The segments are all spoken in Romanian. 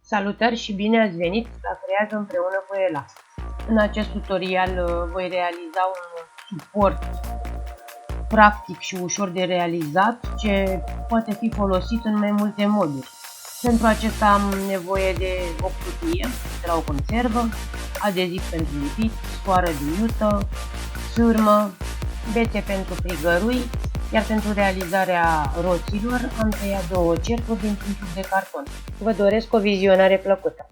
Salutări și bine ați venit la Creează împreună cu Ela. În acest tutorial voi realiza un suport practic și ușor de realizat ce poate fi folosit în mai multe moduri. Pentru acesta am nevoie de o cutie de la o conservă, adeziv pentru lipit, sfoară de iută, sârmă, bețe pentru frigărui, iar pentru realizarea roților am tăiat 2 cercuri din punguri de carton. Vă doresc o vizionare plăcută!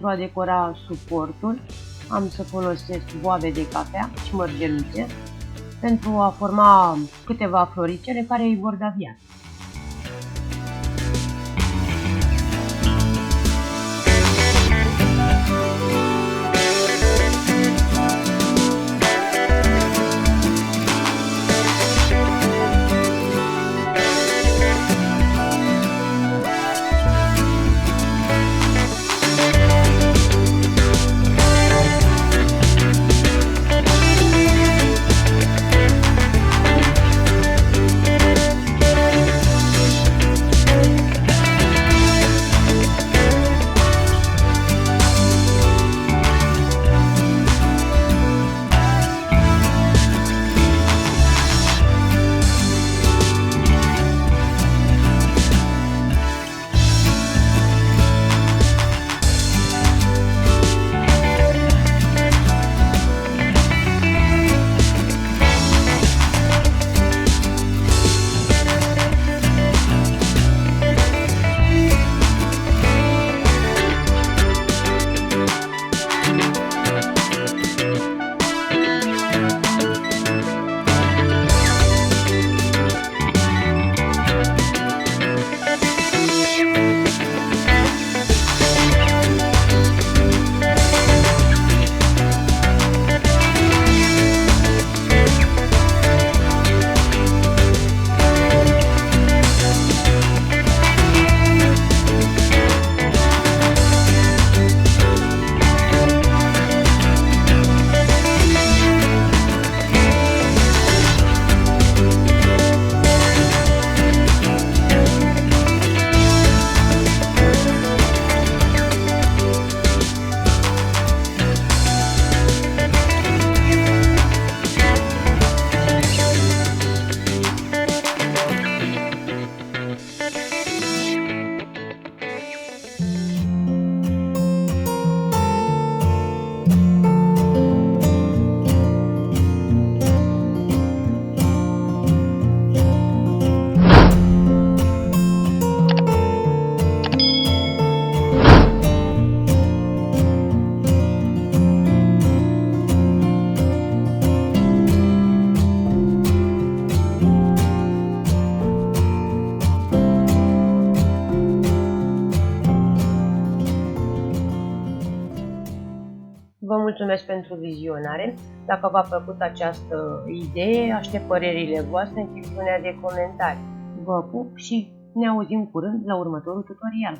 Pentru a decora suportul am să folosesc boabe de cafea și mărgeluțe pentru a forma câteva floricele care îi vor da viață. Vă mulțumesc pentru vizionare. Dacă v-a plăcut această idee, aștept părerile voastre în secțiunea de comentarii. Vă pup și ne auzim curând la următorul tutorial.